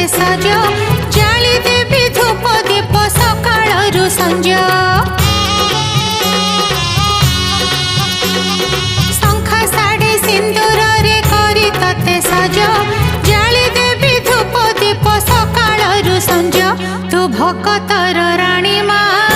सज जाली देवी धूप दीप सकाळरू संज शंख साड़ी सिंदूर रे करी तते सज जाली देवी धूप दीप सकाळरू संज तू भक्तर राणी माँ